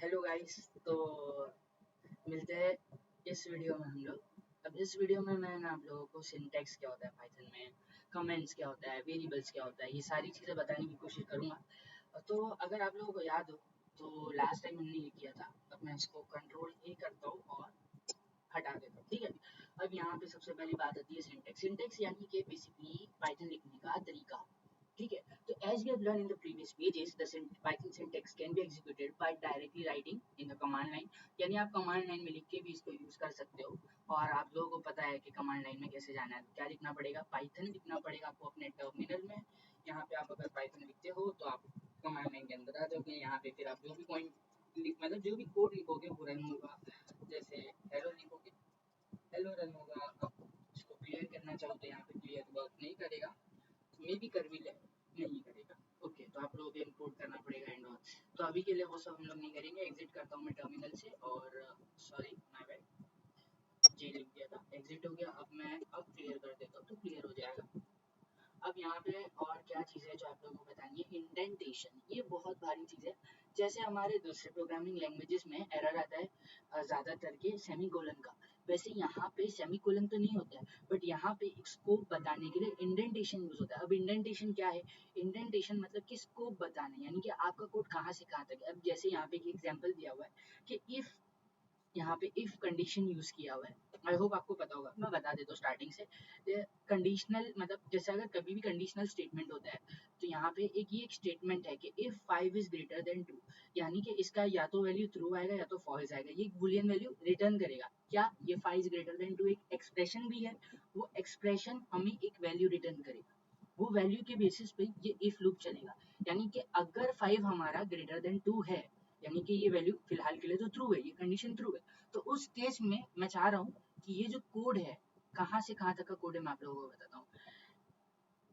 Hello guys. तो मिलते हैं इस वीडियो में हम लोग। अब इस वीडियो में मैं आप लोगों को सिंटैक्स क्या होता है पाइथन में, कमेंट्स क्या होता है, वेरिएबल्स क्या होता है, ये सारी चीज़ें बताने की कोशिश करूँगा। तो अगर आप लोगों को याद हो तो लास्ट टाइम हमने ये किया था। अब मैं इसको कंट्रोल ए करता हूँ और हटा देता हूँ, ठीक है। अब यहाँ पे सबसे पहली बात आती है सिंटैक्स। सिंटैक्स यानी कि बेसिकली पाइथन लिखने का तरीका, ठीक है। तो as we have learned in the previous pages, the Python syntax can be executed by directly writing in the command line। यानी आप कमांड लाइन में लिख के भी इसको यूज कर सकते हो। और आप लोगों को पता है कि कमांड लाइन में कैसे जाना है। क्या लिखना पड़ेगा? पाइथन लिखना पड़ेगा आपको अपने टर्मिनल में। यहाँ पे आप अगर पाइथन लिखते हो तो आप कमांड लाइन के अंदर आ जाओगे। यहाँ पे फिर आप जो भी पॉइंट मतलब जो भी कोड लिखोगे वो रन होगा। जैसे हेलो लिखोगे, हेलो रन होगा। आप इसको क्लियर करना चाहो तो यहाँ पे क्लियर वर्क नहीं करेगा, मे भी कर भी ले, नहीं करेगा। ओके, तो आप लोगों को इंपोर्ट करना पड़ेगा एंड ऑल। तो अभी के लिए वो सब हम लोग नहीं करेंगे। एग्जिट करता हूँ मैं टर्मिनल से और सॉरी माय बैड, जी लिख दिया था, एग्जिट हो गया। अब क्लियर कर देता हूँ तो क्लियर हो जाएगा। अब यहाँ पे और क्या चीज़ है जो आप लोगों को बतानी है? इंडेंटेशन। ये बहुत भारी चीज़ है। जैसे हमारे दूसरे प्रोग्रामिंग लैंग्वेजेस में एरर आता है ज़्यादातर के सेमीकोलन का, वैसे यहाँ पे सेमीकोलन तो नहीं होता है, बट यहाँ पे एक स्कोप बताने के लिए इंडेंटेशन यूज होता है। अब इंडेंटेशन क्या है? इंडेंटेशन मतलब कि स्कोप बताना, यानी कि आपका कोड कहाँ से कहाँ तक है। अब जैसे यहाँ पे एक एग्जाम्पल दिया हुआ है कि इफ़, यहाँ पे इफ कंडीशन यूज किया हुआ है। आई होप आपको पता होगा, मैं बता देता हूँ स्टार्टिंग से। कंडीशनल मतलब जैसे अगर कभी भी कंडीशनल स्टेटमेंट होता है तो यहाँ पे एक स्टेटमेंट है कि इफ 5 इज ग्रेटर देन 2, यानी कि इसका या तो वैल्यू ट्रू आएगा या तो फॉल्स आएगा। ये एक बुलियन वैल्यू रिटर्न करेगा। क्या ये 5 इज ग्रेटर देन 2 एक एक्सप्रेशन भी है? वो एक्सप्रेशन हमें एक वैल्यू रिटर्न करेगा। वो वैल्यू के बेसिस पे ये इफ लूप चलेगा। यानी कि अगर 5 हमारा ग्रेटर देन 2 है, यानी कि ये वैल्यू फिलहाल के लिए तो ट्रू है, ये कंडीशन ट्रू है, तो उस केस में मैं चाह रहा हूँ कि ये जो कोड है, कहाँ से कहाँ तक का कोड है मैं आप लोगों को बताता हूँ।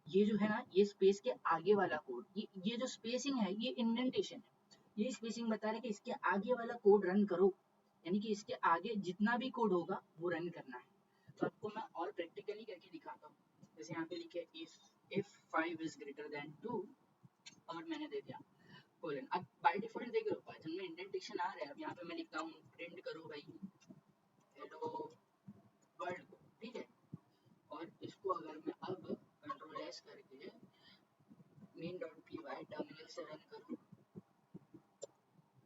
ये जो है ना, ये स्पेस के आगे वाला कोड, ये जो स्पेसिंग है ये इंडेंटेशन है। ये स्पेसिंग बता रहा है कि इसके आगे वाला कोड रन करो, यानी कि इसके आगे जितना भी कोड होगा वो रन करना है। तो आपको मैं और प्रैक्टिकली करके दिखाता हूँ। जैसे यहाँ पे लिखे इफ 5 इज ग्रेटर देन 2 और मैंने दे दिया कोलन। अब बाय डिफॉल्ट देख लो पाइथन में इंडेंटेशन आ रहा है। अब यहाँ पे मैं लिखता हूँ प्रिंट करो भाई हेलो वर्ल्ड को, ठीक है। और इसको अगर मैं अब कंट्रोल एस करके main dot P Y terminal से रन करूँ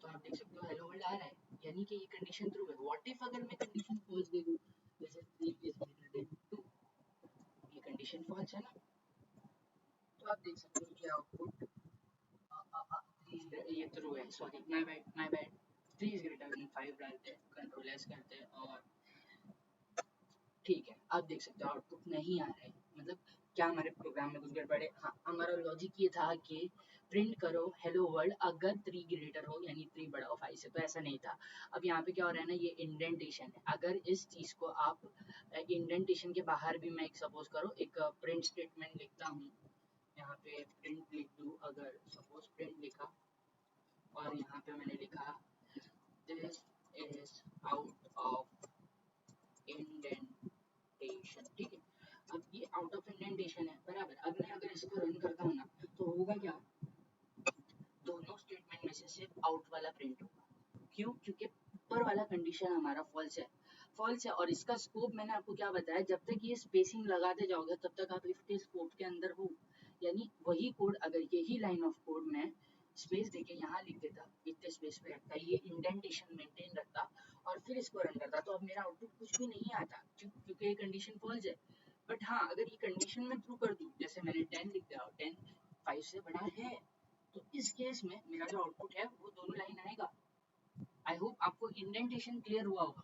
तो आप देख सकते हो हेलो वर्ल्ड आ रहा है, यानी कि ये कंडीशन ट्रू है। व्हाट इफ अगर मैं कंडीशन फॉल्स दे दूँ, जैसे 3 इज ग्रेटर देन 2, ये कंडीशन फॉल्स है ना। तो आप देख सकते हो कि आउटपुट ये ट्रू है। Sorry my bad 3 is greater than 5 डालते हैं, कंट्रोल एस करते हैं और ठीक है। आप देख सकते हो आउटपुट नहीं आ रहा है। मतलब क्या हमारे प्रोग्राम में कुछ गड़बड़ है? हाँ, हमारा लॉजिक ये था कि प्रिंट करो हेलो वर्ल्ड अगर 3 ग्रेटर हो, यानी 3 बड़ा हो 5 से, तो ऐसा नहीं था। अब यहाँ पे क्या हो रहा है ना, ये इंडेंटेशन है। अगर इस चीज़ को आप इंडेंटेशन के बाहर भी मैं एक सपोज करो एक प्रिंट स्टेटमेंट लिखता हूँ, यहाँ पे प्रिंट लिख दूँ, अगर सपोज प्रिंट लिखा और यहाँ पे मैंने लिखा this is out of indentation, ठीक है। अब ये आउट ऑफ इंडेंटेशन है बराबर। अब मैं अगर इसको रन करता हूँ ना तो होगा क्या, दोनों स्टेटमेंट में से सिर्फ आउट वाला प्रिंट होगा। क्यों? क्योंकि ऊपर वाला कंडीशन हमारा फॉल्स है, फॉल्स है। और इसका स्कोप मैंने आपको क्या बताया, जब तक ये स्पेसिंग लगाते जाओगे तब तक आप इफ के स्कोप के अंदर हो। यानी वही कोड अगर यही लाइन ऑफ कोड में स्पेस देके यहाँ लिख देता, इतने स्पेस पे रखता, ये इंडेंटेशन मेंटेन रखता और फिर इसको रन करता, तो अब मेरा आउटपुट कुछ भी नहीं आता, क्योंकि ये कंडीशन फॉल्स है। बट हाँ, अगर ये कंडीशन में ट्रू कर दूं, जैसे मैंने 10 लिख दिया और 10 5 से बड़ा है, तो इस केस में मेरा जो आउटपुट है वो दोनों लाइन आएगा। आई होप आपको इंडेंटेशन क्लियर हुआ होगा।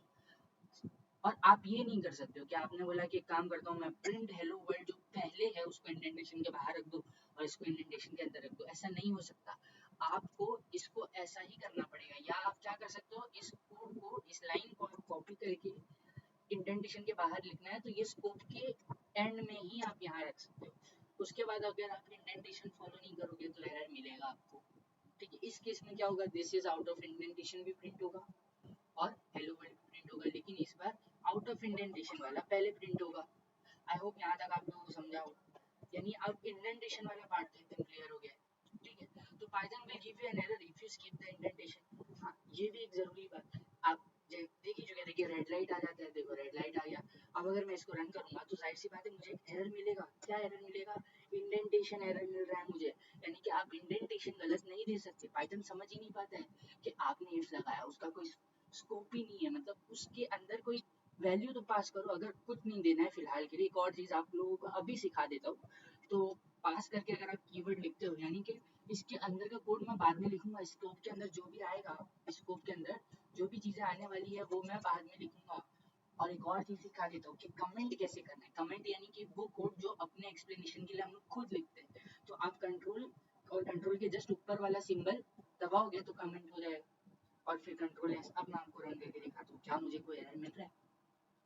और आप ये नहीं कर सकते हो कि आपने बोला कि एक काम करता हूँ मैं प्रिंट हेलो वर्ल्ड जो पहले है उसको इंडेंटेशन के बाहर रख दो और इसको इंडेंटेशन के अंदर रख दो, ऐसा नहीं हो सकता। आपको इसको ऐसा ही करना पड़ेगा। या आप क्या कर सकते हो, इस कोड को, इस लाइन को आप कॉपी करके इंडेंटेशन के बाहर लिखना है तो ये स्कोप के एंड में ही आप यहाँ रख सकते हो। उसके बाद अगर आप इंडेंटेशन फॉलो नहीं करोगे तो एरर मिलेगा आपको, ठीक है। इस केस में क्या होगा, this is out of indentation भी प्रिंट होगा और हेलो वर्ल्ड भी प्रिंट होगा, लेकिन इस बार आउट ऑफ इंडेंटेशन वाला पहले प्रिंट होगा। आई होप यहाँ तक आप लोगों को समझा होगा। यानी अब इंडेंटेशन वाला पार्ट तो एकदम क्लियर हो गया है, ठीक है। तो Python will give you an error if you skip the indentation. हाँ, ये भी जरूरी बात, आप देख ही चुके, देखिए रेड लाइट आ जाता है, देखो रेड लाइट आ गया। अब अगर मैं इसको रन करूंगा तो जाहिर सी बात है मुझे एरर मिलेगा। क्या एरर मिलेगा? इंडेंटेशन एरर मिल रहा है मुझे, यानी कि आप इंडेंटेशन गलत नहीं दे सकते। पाइथन समझ ही नहीं पाता है कि आपने इफ लगाया, उसका कोई स्कोप ही नहीं है, मतलब उसके अंदर कोई वैल्यू तो पास करो। अगर कुछ नहीं देना है फिलहाल के लिए, एक और चीज आप लोगों को अभी सिखा देता हूँ। तो पास करके अगर आप कीवर्ड लिखते हो, यानी कि इसके अंदर का कोड मैं बाद में लिखूंगा, स्कोप के अंदर जो भी आएगा, स्कोप के अंदर जो भी चीजें आने वाली है वो मैं बाद में लिखूंगा। और एक और चीज सिखा देता हूँ कि कमेंट कैसे करना है। कमेंट यानी कि वो कोड जो अपने एक्सप्लेनेशन के लिए हम लोग खुद लिखते हैं। तो आप कंट्रोल और कंट्रोल के जस्ट ऊपर वाला सिंबल दबाओगे तो कमेंट हो जाएगा, और फिर कंट्रोल एस। अब मैं आपको रन करके दिखाता हूँ, क्या मुझे कोई एरर मिल रहा है?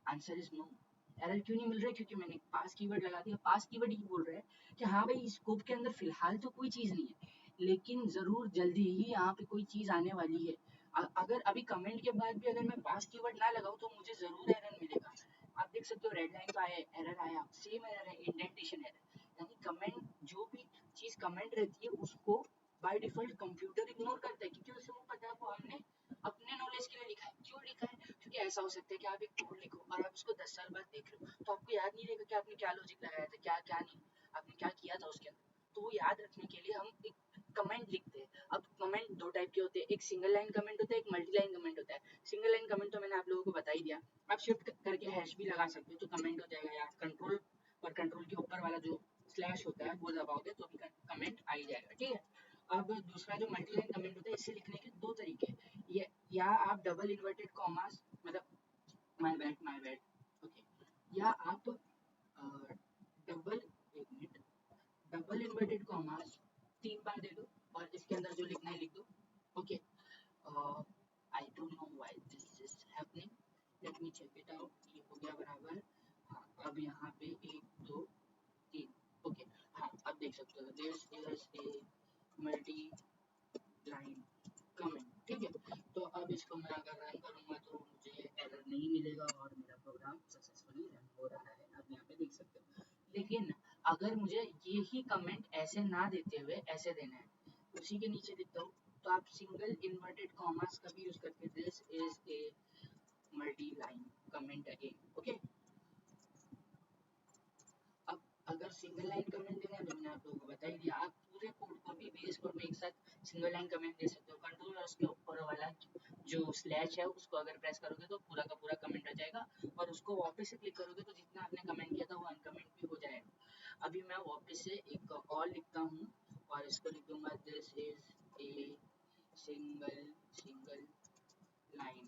Answer is no. एरर क्यों नहीं मिल रहा है? क्योंकि मैंने पास कीवर्ड लगा दिया। पास कीवर्ड ये बोल रहा है कि हाँ भाई, स्कोप के अंदर फिलहाल तो कोई चीज नहीं है, लेकिन जरूर जल्दी ही यहाँ पे कोई चीज आने वाली है। अगर अभी कमेंट के बाद भी अगर मैं पास कीवर्ड ना लगाऊं तो मुझे जरूर एरर मिलेगा। आप देख सकते हो रेड लाइन तो आया, एरर आया, सेम एरर है, इंडेंटेशन एरर। यानी कमेंट, जो भी चीज कमेंट रहती है उसको बाय डिफॉल्ट कंप्यूटर इग्नोर करता है, क्योंकि उसे वो पता है वो हमने अपने नॉलेज के लिए लिखा है। क्यों लिखा है? क्योंकि ऐसा हो सकता है कि आप एक कोड लिखो और आप उसको 10 साल बाद देख रहे हो तो आपको याद नहीं रहेगा कि आपने क्या लॉजिक लगाया था, क्या क्या नहीं, आपने क्या किया था उसके अंदर। तो वो याद रखने के लिए हम एक कमेंट लिखते हैं। अब कमेंट दो टाइप के होते हैं, एक सिंगल लाइन कमेंट होता है, एक मल्टी लाइन कमेंट होता है। सिंगल लाइन कमेंट तो मैंने आप लोगों को बता ही दिया, आप शिफ्ट करके हैश भी लगा सकते हो तो कमेंट हो जाएगा, या कंट्रोल और कंट्रोल के ऊपर वाला जो स्लैश होता है वो दबाओगे तो भी कमेंट आ ही जाएगा, ठीक है। अब दूसरा जो मल्टी लाइन कमेंट होता है, इससे लिखने के दो तरीके हैं। ये या आप डबल इन्वर्टेड कॉमास, मतलब माय बैड, ओके, या आप डबल, एक मिनट, डबल इन्वर्टेड कॉमास 3 बार दे दो और इसके अंदर जो लिखना है लिख दो, okay. I don't know why this is happening, let me check it out. ये हो गया बराबर। हाँ, अब यहाँ पे 1 2 3, ओके। हाँ, अब देख सकते हो this is a multi line comment, ठीक है। तो अब इसको मैं अगर रन करूंगा तो मुझे एरर नहीं मिलेगा और मेरा प्रोग्राम सक्सेसफुली रन हो रहा है, आप यहाँ पे देख सकते हो। लेकिन अगर मुझे ये ही कमेंट ऐसे ना देते हुए ऐसे देना है, उसी के नीचे देता हूँ, तो आप सिंगल इन्वर्टेड कॉमास का भी यूज करके this is a multi line comment again, okay. अब अगर सिंगल लाइन कमेंट देना है तो मैंने आप लोगों को बता ही दिया, आप पूरे कोड को भी VS कोड में एक साथ सिंगल लाइन कमेंट दे सकते हो। कंट्रोल और उसके ऊपर वाला जो स्लैश है उसको अगर प्रेस करोगे तो पूरा का पूरा कमेंट आ जाएगा, और उसको वापस से क्लिक करोगे तो जितना आपने कमेंट किया था वो अनकमेंट भी हो जाएगा। अभी मैं वापस से एक और लिखता हूँ और इसको लिख दूंगा this is a single single line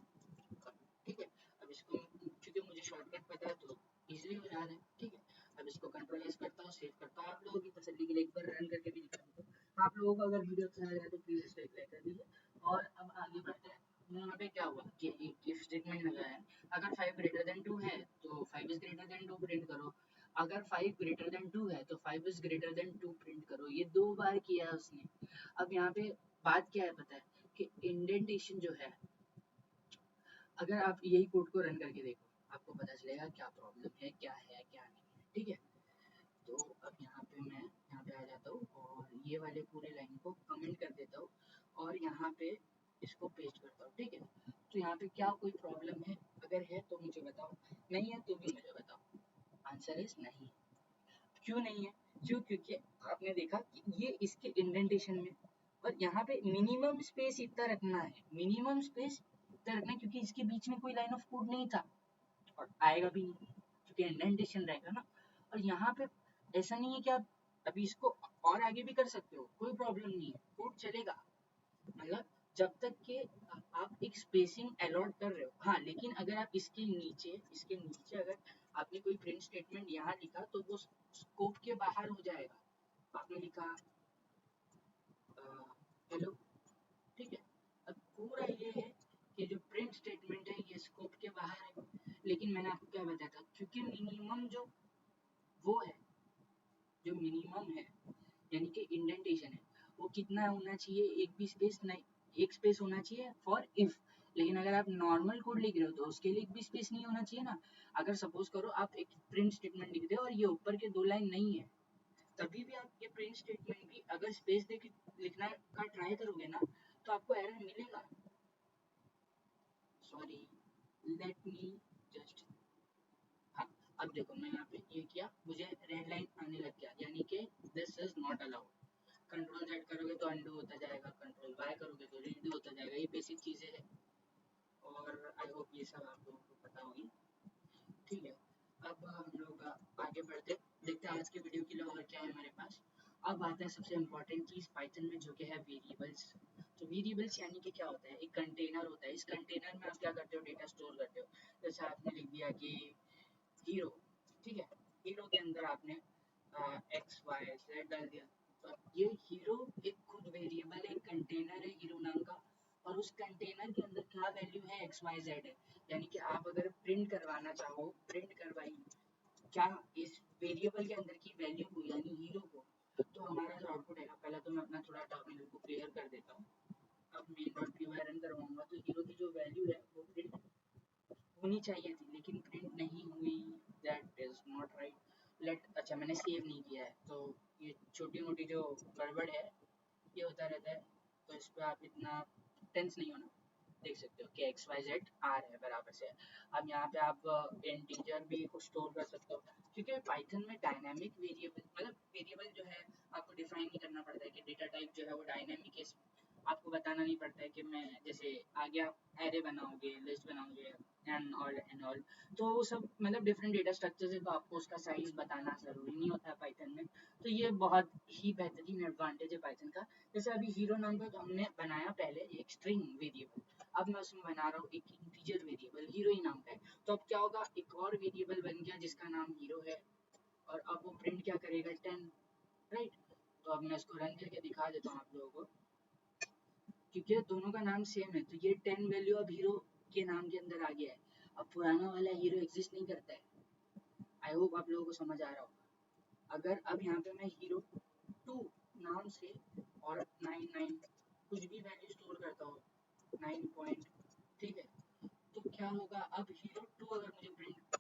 comment, ठीक है। अब इसको क्योंकि मुझे शॉर्टकट पता है तो इजीली हो जा रहा है, ठीक है। अब इसको कंट्रोल एस करता हूँ, सेव करता हूँ, आप लोगों की तसल्ली के लिए एक बार रन करके भी दिखा देता हूँ। आप लोगों को अगर वीडियो अच्छा लगा तो प्लीज इसको एक लाइक कर दीजिए। और अब आगे बढ़ते हैं। यहाँ पे क्या हुआ कि एक इफ स्टेटमेंट लगा है, अगर 5 ग्रेटर देन 2 है तो 5 इज ग्रेटर देन 2 प्रिंट करो। अगर 5 ग्रेटर देन 2 है तो 5 इज ग्रेटर देन 2 प्रिंट करो। ये 2 बार किया है उसने। अब यहाँ पे बात क्या है पता है, कि इंडेंटेशन जो है, अगर आप यही कोड को रन करके देखो आपको पता चलेगा क्या प्रॉब्लम है, क्या है क्या नहीं है, ठीक है। तो अब यहाँ पे मैं यहाँ पे आ जाता हूँ और ये वाले पूरे लाइन को कमेंट कर देता हूँ और यहाँ पे इसको पेस्ट करता हूँ, ठीक है। तो यहाँ पे क्या कोई प्रॉब्लम है? अगर है तो मुझे बताओ, नहीं है तो भी मुझे बताओ। आंसर इज नहीं। क्यों नहीं है? क्यों? क्योंकि आपने देखा कि ये इसके इंडेंटेशन में, और यहाँ पे मिनिमम स्पेस इतना रखना है, मिनिमम स्पेस इतना रखना है, क्योंकि इसके बीच में कोई लाइन ऑफ कोड नहीं था और आएगा भी नहीं क्योंकि इंडेंटेशन रहेगा ना। और यहाँ पे ऐसा नहीं है कि आप अभी इसको और आगे भी कर सकते हो, कोई प्रॉब्लम नहीं है, कोड चलेगा। मतलब जब तक कि आप एक स्पेसिंग अलॉट कर रहे हो, हाँ। लेकिन अगर आप इसके नीचे अगर आपने कोई प्रिंट स्टेटमेंट यहाँ लिखा तो वो स्कोप के बाहर हो जाएगा। आपने लिखा हेलो, ठीक है। अब पूरा ये है कि जो प्रिंट स्टेटमेंट है ये स्कोप के बाहर है, लेकिन मैंने आपको क्या बताया था, क्योंकि मिनिमम जो वो है, जो मिनिमम है यानी कि इंडेंटेशन है, वो कितना होना चाहिए, एक भी स्पेस नहीं, एक स्पेस होना चाहिए फॉर इफ। लेकिन अगर आप नॉर्मल कोड लिख रहे हो तो उसके लिए एक भी स्पेस नहीं होना चाहिए ना। अगर सपोज करो आप एक प्रिंट स्टेटमेंट लिख दे और ये ऊपर के 2 लाइन नहीं है, तभी भी आप ये प्रिंट स्टेटमेंट भी अगर स्पेस दे के लिखना का ट्राई करोगे ना तो आपको एरर मिलेगा। सॉरी, लेट मी जस्ट, हाँ, अब देखो मैं यहाँ पे ये किया, मुझे रेड लाइन आने लग गया, यानी कि this is not allowed. Control Z करोगे तो अंडू होता जाएगा, कंट्रोल वाई करोगे तो रीडू होता जाएगा, ये बेसिक चीज़ें हैं और आई होप ये सब आप लोगों को पता होगी। ठीक है, अब हम लोग आगे बढ़ते, देखते हैं आज की वीडियो के लिए और क्या है हमारे पास। अब आता है सबसे इम्पोर्टेंट चीज़ पाइथन में, जो कि है वेरिएबल्स। तो वेरिएबल्स यानी कि क्या होता है, एक कंटेनर होता है, इस कंटेनर में आप क्या करते हो, डेटा स्टोर करते हो। जैसे आपने लिख दिया कि हीरो, ठीक है, हीरो के अंदर आपने एक्स वाई जेड डाल दिया, तो ये हीरो एक खुद वेरिएबल, एक कंटेनर है हीरो नाम का, और उस कंटेनर के अंदर क्या वैल्यू है, एक्स वाई जेड है। यानी कि आप अगर प्रिंट करवाना चाहो, प्रिंट करवाइए क्या इस वेरिएबल के अंदर की वैल्यू को, यानी हीरो को, तो हमारा जो आउटपुट है, पहले तो मैं अपना थोड़ा टर्मिनल को क्लियर कर देता हूँ। अब main dot P Y run करवाऊंगा तो हीरो की जो वैल्यू है वो प्रिंट होनी चाहिए थी, लेकिन प्रिंट नहीं हुई, that is not right. Let, अच्छा मैंने सेव नहीं किया है, तो ये छोटी मोटी जो गड़बड़ है ये होता रहता है, तो इस पर आप इतना टेंस नहीं होना। देख सकते हो कि एक्स वाई जेड आर है बराबर से। अब यहाँ पे आप इंटीजर भी कुछ स्टोर कर सकते हो, क्योंकि पाइथन में डायनामिक वेरिएबल, मतलब वेरिएबल जो है आपको डिफाइन नहीं करना पड़ता है कि डेटा टाइप जो है वो डायनामिक है, आपको बताना नहीं पड़ता है कि मैं जैसे आगे आप एरे बनाओगे, लिस्ट बनाओगे एंड ऑल, तो वो सब मतलब डिफरेंट डेटा स्ट्रक्चर्स है, तो आपको उसका साइज बताना ज़रूरी नहीं होता है पाइथन में। तो ये बहुत ही बेहतरीन एडवांटेज है पाइथन का। जैसे अभी हीरो नाम का तो हमने बनाया पहले एक स्ट्रिंग वेरिएबल, अब मैं उसमें बना रहा हूँ एक इंटीजर वेरिएबल, हीरो ही नाम का है। तो अब क्या होगा, एक और वेरिएबल बन गया जिसका नाम हीरो है, और अब वो प्रिंट क्या करेगा, 10, राइट। तो अब मैं इसको रन करके दिखा देता हूँ आप लोगों को, क्योंकि दोनों का नाम सेम है, तो ये 10 वैल्यू अब हीरो के नाम के अंदर आ गया है। अब पुराना वाला हीरो एग्जिस्ट नहीं करता है। आई होप आप लोगों को समझ आ रहा होगा। अगर अब यहाँ पे मैं हीरो 2 नाम से और 99 कुछ भी वैल्यू स्टोर करता हूँ, 9 पॉइंट, ठीक है, तो क्या होगा, अब हीरो 2 अगर मुझे प्रिंट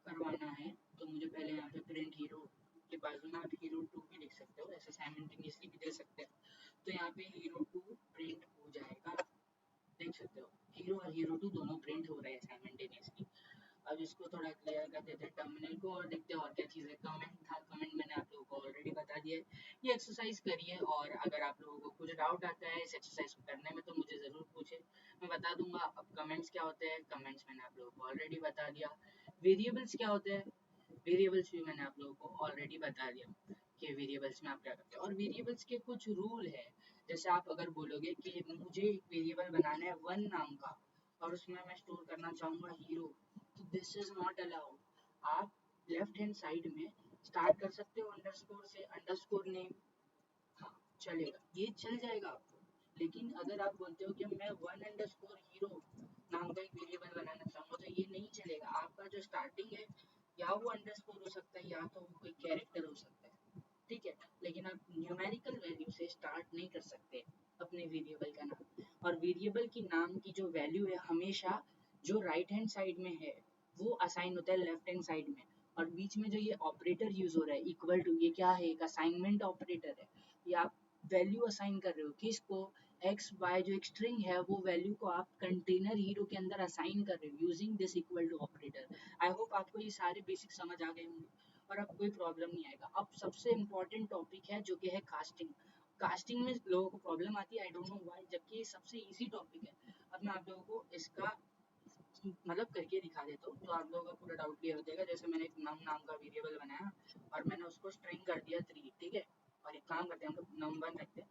करवाना है, तो मुझे पहले यहाँ पे प्रिंट हीरो के बाजू में आप हीरो 2 भी लिख सकते हो, ऐसे साइमल्टेनियसली भी दे सकते हैं। तो यहाँ पे हीरो 2 प्रिंट हो जाएगा, देख सकते हो हीरो और हीरो 2 दोनों प्रिंट हो रहे हैं साइमल्टेनियसली। अब इसको थोड़ा क्लियर कर देते हैं टर्मिनल को और देखते हैं और क्या चीज़ है। कमेंट था, कमेंट मैंने आप लोगों को ऑलरेडी बता दिया है। ये एक्सरसाइज करिए, और अगर आप लोगों को कुछ डाउट आता है इस एक्सरसाइज को करने में तो मुझे ज़रूर पूछे, मैं बता दूंगा। अब कमेंट्स क्या होते हैं, कमेंट्स मैंने आप लोगों को ऑलरेडी बता दिया। वेरिएबल्स क्या होते हैं, वेरिएबल्स भी मैंने आप लोगों को ऑलरेडी बता दिया कि वेरिएबल्स में आप क्या करते हो। और वेरिएबल्स के कुछ रूल है, जैसे आप अगर बोलोगे कि मुझे एक वेरिएबल बनाना है वन नाम का, और उसमें मैं स्टोर करना चाहूँगा हीरो, तो दिस इज नॉट अलाउड। आप लेफ्ट हैंड साइड में स्टार्ट कर सकते हो अंडरस्कोर से, अंडरस्कोर नेम, हाँ चलेगा, ये चल जाएगा आपको। लेकिन अगर आप बोलते हो कि मैं वन अंडरस्कोर हीरो नाम का एक वेरिएबल बनाना चाहूँगा, तो ये नहीं चलेगा। आपका जो स्टार्टिंग है, या वो अंडरस्कोर हो सकता है, या तो वो कोई कैरेक्टर हो सकता है, ठीक है, लेकिन आप न्यूमेरिकल वैल्यू से स्टार्ट नहीं कर सकते अपने वेरिएबल का नाम। और वेरिएबल की नाम की जो वैल्यू है हमेशा जो राइट हैंड साइड में है वो असाइन होता है लेफ्ट हैंड साइड में, और बीच में जो ये ऑपरेटर यूज हो रहा है इक्वल टू, ये क्या है, एक असाइनमेंट ऑपरेटर है। ये आप वैल्यू असाइन कर रहे हो किसको, एक्स वाई, जो एक स्ट्रिंग है वो वैल्यू को आप कंटेनर हीरो के अंदर असाइन कर रहे हो using this equal to operator. I hope आपको ये सारे बेसिक समझ आ गए होंगे और अब कोई प्रॉब्लम नहीं आएगा। अब सबसे इम्पोर्टेंट टॉपिक है जो कि है कास्टिंग। कास्टिंग में लोगों को प्रॉब्लम आती है, आई डोंट नो व्हाई, जबकि ये सबसे इजी टॉपिक है। अब मैं आप लोगों को इसका मतलब करके दिखा देता हूँ, तो आप लोगों का पूरा डाउट क्लियर हो जाएगा। जैसे मैंने एक नम नाम का वेरिएबल बनाया और मैंने उसको स्ट्रिंग कर दिया 3, ठीक है, और एक काम करते हैं हम लोग num1 रखते हैं,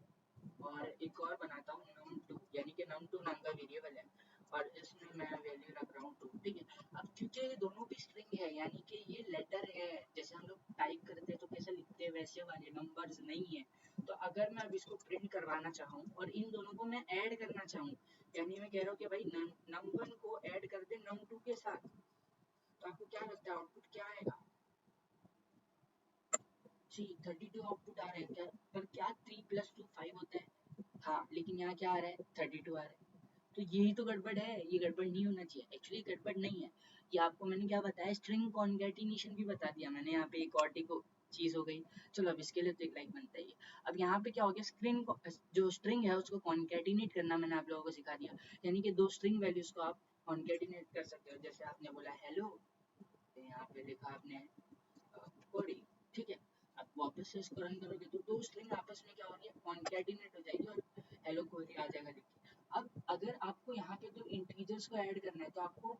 और एक और बनाता हूँ num2, यानी कि num2 नाम का वेरिएबल है, और इसमें मैं वैल्यू रख रहा हूँ 2, ठीक है। अब क्योंकि ये दोनों भी स्ट्रिंग है, यानी कि ये लेटर है, जैसे हम लोग टाइप करते हैं तो कैसे लिखते हैं वैसे वाले नंबर्स नहीं है। तो अगर मैं अब इसको प्रिंट करवाना चाहूँ और इन दोनों को मैं ऐड करना चाहूँ, यानी मैं कह रहा हूँ कि भाई num1 को ऐड कर दे num2 के साथ, तो आपको क्या लगता है आउटपुट क्या आएगा, जी 32 आउटपुट आ रहा है क्या, पर क्या 3 + 2 5 होता है, हाँ, लेकिन यहाँ क्या आ रहा है, 32 आ रहा है। तो यही तो गड़बड़ है, ये गड़बड़ नहीं होना चाहिए, एक्चुअली गड़बड़ नहीं है। ये आपको मैंने क्या बताया, स्ट्रिंग कॉन्कैटिनेशन भी बता दिया मैंने, यहाँ पे एक और को चीज हो गई। चलो अब इसके लिए तो एक लाइक बनता ही है। अब यहाँ पे क्या हो गया, स्क्रीन जो स्ट्रिंग है उसको कॉन्कैटिनेट करना मैंने आप लोगों को सिखा दिया, यानी कि दो स्ट्रिंग वैल्यूज को आप कॉन्केटिनेट कर सकते हो। जैसे आपने बोला हेलो, तो यहाँ पे लिखा आपने कोडी, ठीक है। आप वापस से इसको रन करोगे तो दो स्ट्रिंग आपस में क्या होगी, कॉन्केटिनेट हो जाएगी और हेलो कोडी आ जाएगा लिख के। अब अगर आपको यहाँ पे तो इंटीजर्स को ऐड करना है तो आपको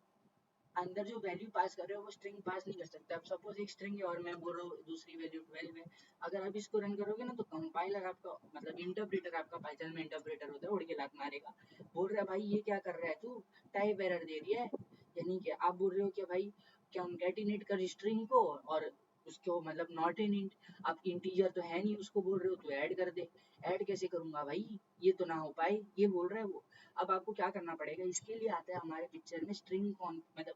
अंदर जो वैल्यू पास कर रहे हो वो स्ट्रिंग पास नहीं कर सकते। अब सपोज एक स्ट्रिंग है और मैं बोल रहा हूँ दूसरी वैल्यू 12 है। अगर आप इसको रन करोगे ना तो कंपाइलर आपका मतलब इंटरप्रेटर, आपका पाइथन में इंटरप्रेटर होता है, उड़ के लात मारेगा, बोल रहा है भाई ये क्या कर रहा है तू, टाइप एरर दे रही है। यानी कि आप बोल रहे हो कि भाई कॉन्कैटिनेट कर स्ट्रिंग को और उसको मतलब नॉट इन इंट, आप इंटीजर तो है नहीं उसको बोल रहे हो तो ऐड कर दे। ऐड कैसे करूंगा भाई, ये तो ना हो पाए, ये बोल रहा है वो। अब आपको क्या करना पड़ेगा, इसके लिए आता है हमारे पिक्चर में स्ट्रिंग कौन मतलब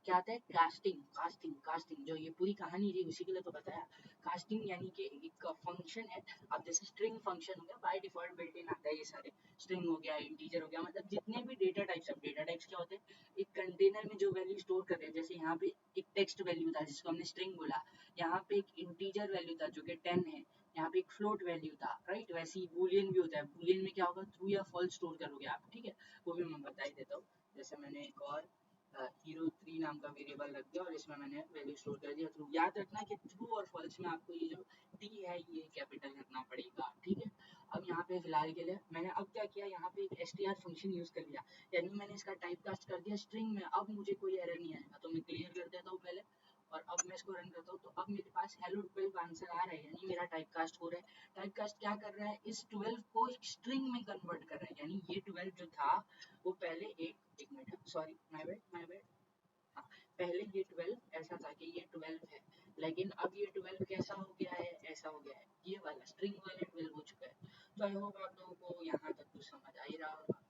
क्या आता है, कास्टिंग। कास्टिंग जो ये पूरी कहानी थी उसी के लिए तो बताया। कास्टिंग यानी कि एक फंक्शन है। अब जैसे स्ट्रिंग फंक्शन हो गया, बाय डिफॉल्ट बिल्ट इन आता है ये सारे, स्ट्रिंग हो गया, इंटीजर हो गया, मतलब जितने भी डेटा टाइप्स। अब डेटा टाइप्स क्या होते हैं, एक कंटेनर में जो वैल्यू स्टोर कर रहे हैं। जैसे यहाँ पे एक टेक्स्ट वैल्यू था जिसको हमने स्ट्रिंग बोला, यहाँ पे एक इंटीजर वैल्यू था जो कि 10 है, यहाँ पे एक फ्लोट वैल्यू था, राइट। वैसे ही बूलियन भी होता है, बूलियन में क्या होगा, ट्रू या फॉल्स स्टोर करोगे आप, ठीक है। वो भी मैं बता ही देता हूँ। जैसे मैंने एक और हीरो 3 नाम का वेरिएबल रख दिया और इसमें मैंने वैल्यू स्टोर कर दिया ट्रू। याद रखना कि ट्रू और फॉल्स में आपको ये जो टी है ये कैपिटल रखना पड़ेगा, ठीक है। अब यहाँ पे फिलहाल के लिए मैंने अब क्या किया, यहाँ पे एक str फंक्शन यूज कर लिया, यानी मैंने इसका टाइप कास्ट कर दिया स्ट्रिंग में। अब मुझे कोई एरर नहीं आएगा, तो मैं क्लियर कर देता हूँ पहले। और अब मैं इसको रन करता हूँ तो अब मेरे पास हेलो 12 आंसर आ रहा है, यानी मेरा टाइप कास्ट हो रहा है। टाइप कास्ट क्या कर रहा है, इस 12 को एक स्ट्रिंग में कन्वर्ट कर रहा है, यानी ये 12 जो था वो पहले एक मिनट, सॉरी माय बैड, हाँ, पहले ये 12 ऐसा था कि ये 12 है, लेकिन अब ये 12 कैसा हो गया है, ऐसा हो गया है, ये वाला स्ट्रिंग वाला 12 हो चुका है। तो आई होप आप लोगों को यहाँ तक कुछ समझ आ ही रहा होगा।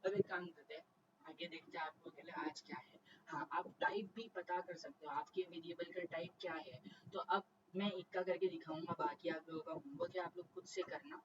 अब एक काम करते हैं, आगे देखते हैं आपको के लिए आज क्या है। हाँ, आप टाइप भी पता कर सकते हो, आपके वेरिएबल का टाइप क्या है। तो अब मैं इक्का करके दिखाऊंगा, बाकी आप लोगों का होमवर्क है, आप लोग खुद से करना।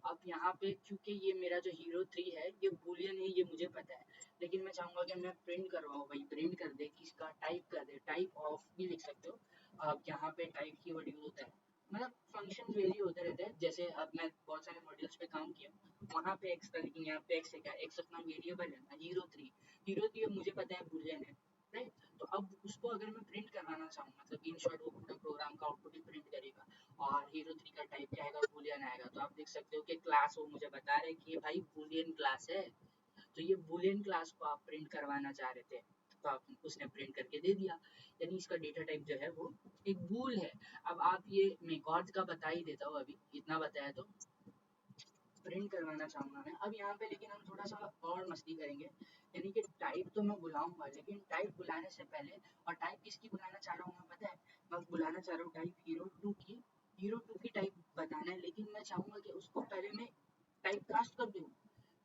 अब यहाँ पे क्योंकि ये मेरा जो हीरो 3 है ये बूलियन है, ये मुझे पता है, लेकिन मैं चाहूंगा कि मैं प्रिंट करवाऊँ भाई, प्रिंट कर दे किसका टाइप कर दे, टाइप ऑफ भी लिख सकते हो आप। यहाँ पे टाइप की वर्ड यूज होता है, मतलब फंक्शन वेरी होते रहते हैं। जैसे अब मैं बहुत सारे मॉड्यूल्स पे काम किया, वहाँ पे एक्स था लेकिन यहाँ पे एक्स है, क्या एक्स अपना वेरिएबल है ना, हीरो 3 मुझे पता है बूलियन है, राइट। तो अब उसको अगर मैं प्रिंट करवाना चाहूँ, मतलब इन शॉर्ट वो पूरा प्रोग्राम का आउटपुट ही प्रिंट करेगा और हीरो 3 का टाइप क्या आएगा, बूलियन आएगा। तो आप देख सकते हो कि क्लास वो मुझे बता रहे कि भाई बूलियन क्लास है, तो ये बूलियन क्लास को आप प्रिंट करवाना चाह रहे थे, तो आप उसने प्रिंट करके दे दिया, यानी इसका डेटा टाइप जो है वो एक बूल है। अब आप ये मेकॉर्ड का बता ही देता हूँ, अभी इतना बताया तो प्रिंट करवाना चाहूँगा मैं। अब यहाँ पे लेकिन हम थोड़ा सा और मस्ती करेंगे, यानी कि टाइप तो मैं बुलाऊंगा, लेकिन टाइप बुलाने से पहले, और टाइप किसकी बुलाना चाह रहा हूँ मैं पता है, मैं बुलाना चाह रहा हूँ टाइप हीरो 2 की टाइप बताना है, लेकिन मैं चाहूँगा कि उसको पहले मैं टाइप कास्ट कर दूँ।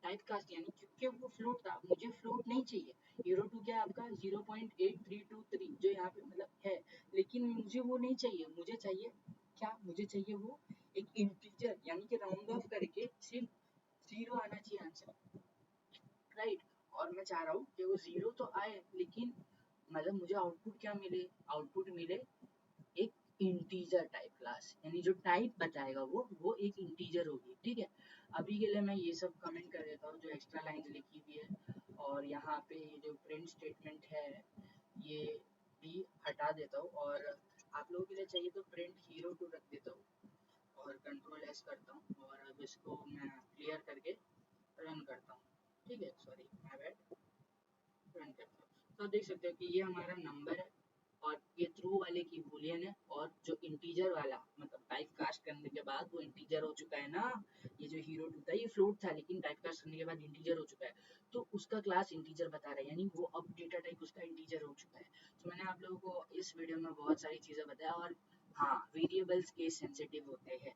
टाइप कास्ट यानी क्योंकि वो फ्लोट था, मुझे फ्लोट नहीं चाहिए। हीरो 2 क्या है आपका 0.8323 जो यहाँ पे मतलब है, लेकिन मुझे वो नहीं चाहिए, मुझे चाहिए क्या, मुझे चाहिए वो एक इंटीजर, यानी कि राउंड ऑफ करके सिर्फ 0 आना चाहिए आंसर, राइट। और मैं चाह रहा हूँ कि वो 0 तो आए, लेकिन मतलब मुझे आउटपुट क्या मिले, आउटपुट मिले एक इंटीजर टाइप क्लास, यानी जो टाइप बताएगा वो एक इंटीजर होगी, ठीक है। अभी के लिए मैं ये सब कमेंट कर देता हूँ जो एक्स्ट्रा लाइन लिखी हुई है, और यहाँ पे ये जो प्रिंट स्टेटमेंट है ये भी हटा देता हूँ, और आप लोगों के लिए चाहिए तो प्रिंट हीरो 2 रख देता हूँ और कंट्रोल एस करता हूँ, और अब इसको मैं क्लियर करके रन करता हूँ, ठीक है, सॉरी माय बैड, रन करता हूँ। तो देख सकते हो कि ये हमारा नंबर है और ये ट्रू वाले की बूलियन है, और जो इंटीजर वाला मतलब टाइप कास्ट करने के बाद वो इंटीजर हो चुका है ना, ये जो हीरो 2 था ये फ्लोट था, लेकिन टाइप कास्ट करने के बाद इंटीजर हो चुका है, तो उसका क्लास इंटीजर बता रहा है, यानी वो अब डेटा टाइप उसका इंटीजर हो चुका है। तो मैंने आप लोगों को इस वीडियो में बहुत सारी चीज़ें बताया, और हाँ, वेरिएबल्स केस सेंसिटिव होते हैं,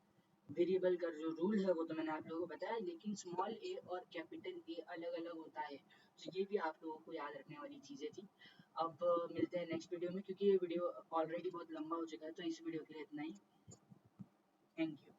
वेरिएबल का जो रूल है वो तो मैंने आप लोगों को बताया, लेकिन स्मॉल ए और कैपिटल ए अलग अलग होता है, तो ये भी आप लोगों को याद रखने वाली चीज़ें थी। अब मिलते हैं नेक्स्ट वीडियो में, क्योंकि ये वीडियो ऑलरेडी बहुत लंबा हो चुका है, तो इस वीडियो के लिए इतना ही। Thank you.